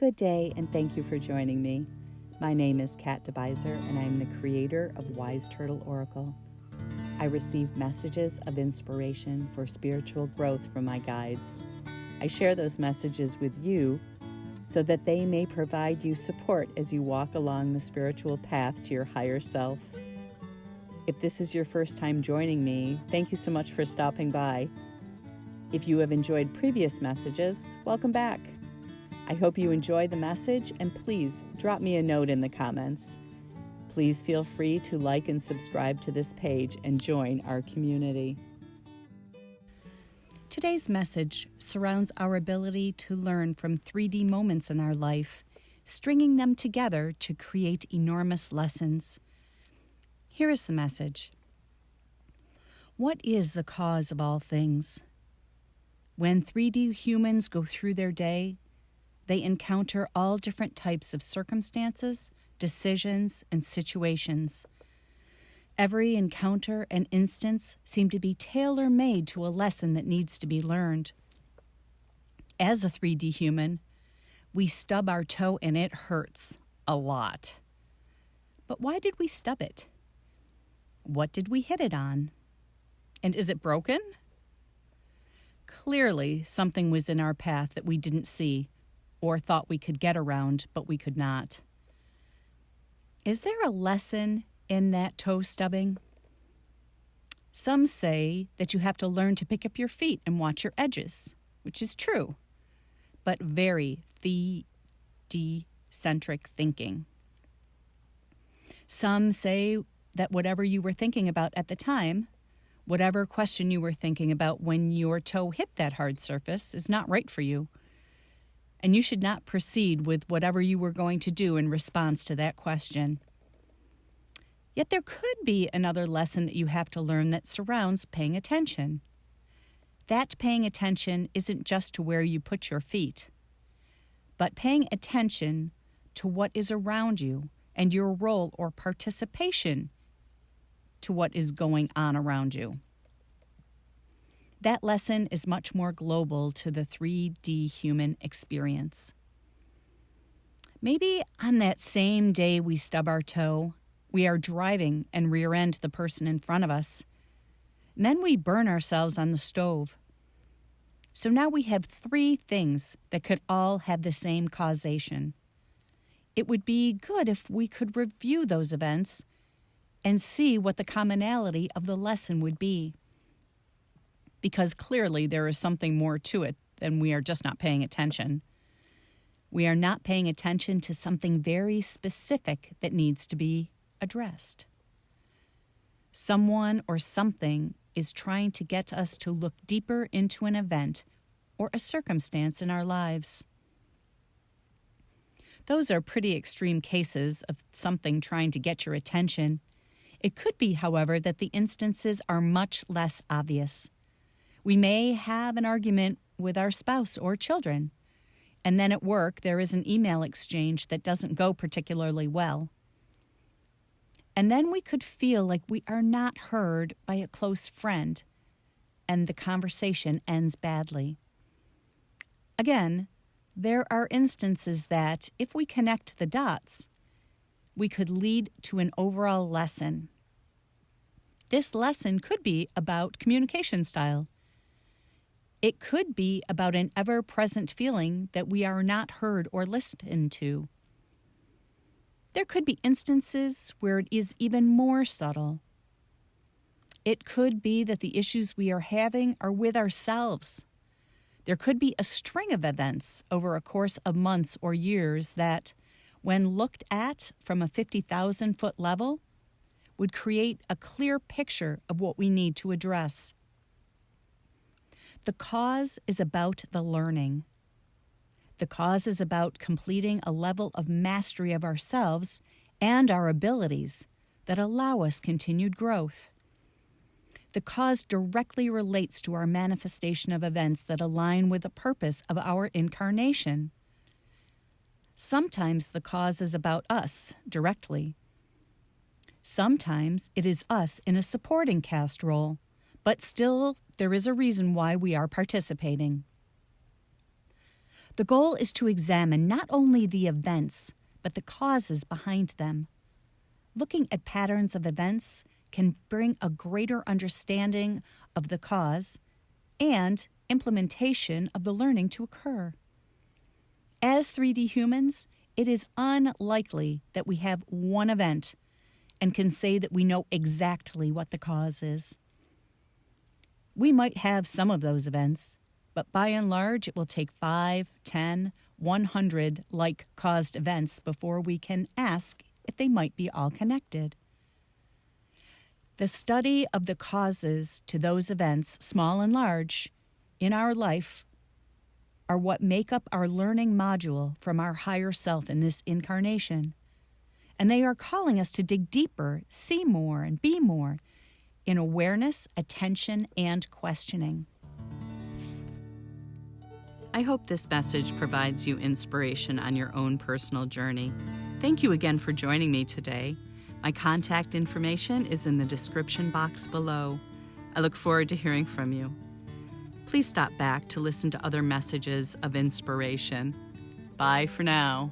Good day, and thank you for joining me. My name is Kat DeBuyser, and I am the creator of Wise Turtle Oracle. I receive messages of inspiration for spiritual growth from my guides. I share those messages with you so that they may provide you support as you walk along the spiritual path to your higher self. If this is your first time joining me, thank you so much for stopping by. If you have enjoyed previous messages, welcome back. I hope you enjoy the message, and please drop me a note in the comments. Please feel free to like and subscribe to this page and join our community. Today's message surrounds our ability to learn from 3D moments in our life, stringing them together to create enormous lessons. Here is the message. What is the cause of all things? When 3D humans go through their day, they encounter all different types of circumstances, decisions, and situations. Every encounter and instance seem to be tailor-made to a lesson that needs to be learned. As a 3D human, we stub our toe and it hurts a lot. But why did we stub it? What did we hit it on? And is it broken? Clearly, something was in our path that we didn't see or thought we could get around, but we could not. Is there a lesson in that toe stubbing? Some say that you have to learn to pick up your feet and watch your edges, which is true, but very 3D-centric thinking. Some say that whatever you were thinking about at the time, whatever question you were thinking about when your toe hit that hard surface, is not right for you, and you should not proceed with whatever you were going to do in response to that question. Yet there could be another lesson that you have to learn that surrounds paying attention. That paying attention isn't just to where you put your feet, but paying attention to what is around you and your role or participation to what is going on around you. That lesson is much more global to the 3D human experience. Maybe on that same day we stub our toe, we are driving and rear-end the person in front of us, and then we burn ourselves on the stove. So now we have 3 things that could all have the same causation. It would be good if we could review those events and see what the commonality of the lesson would be. Because clearly there is something more to it than we are just not paying attention. We are not paying attention to something very specific that needs to be addressed. Someone or something is trying to get us to look deeper into an event or a circumstance in our lives. Those are pretty extreme cases of something trying to get your attention. It could be, however, that the instances are much less obvious. We may have an argument with our spouse or children, and then at work there is an email exchange that doesn't go particularly well. And then we could feel like we are not heard by a close friend, and the conversation ends badly. Again, there are instances that, if we connect the dots, we could lead to an overall lesson. This lesson could be about communication style. It could be about an ever-present feeling that we are not heard or listened to. There could be instances where it is even more subtle. It could be that the issues we are having are with ourselves. There could be a string of events over a course of months or years that, when looked at from a 50,000-foot level, would create a clear picture of what we need to address. The cause is about the learning. The cause is about completing a level of mastery of ourselves and our abilities that allow us continued growth. The cause directly relates to our manifestation of events that align with the purpose of our incarnation. Sometimes the cause is about us directly. Sometimes it is us in a supporting cast role, but still there is a reason why we are participating. The goal is to examine not only the events, but the causes behind them. Looking at patterns of events can bring a greater understanding of the cause and implementation of the learning to occur. As 3D humans, it is unlikely that we have one event and can say that we know exactly what the cause is. We might have some of those events, but by and large, it will take 5, 10, 100 like-caused events before we can ask if they might be all connected. The study of the causes to those events, small and large, in our life are what make up our learning module from our higher self in this incarnation. And they are calling us to dig deeper, see more, and be more in awareness, attention, and questioning. I hope this message provides you inspiration on your own personal journey. Thank you again for joining me today. My contact information is in the description box below. I look forward to hearing from you. Please stop back to listen to other messages of inspiration. Bye for now.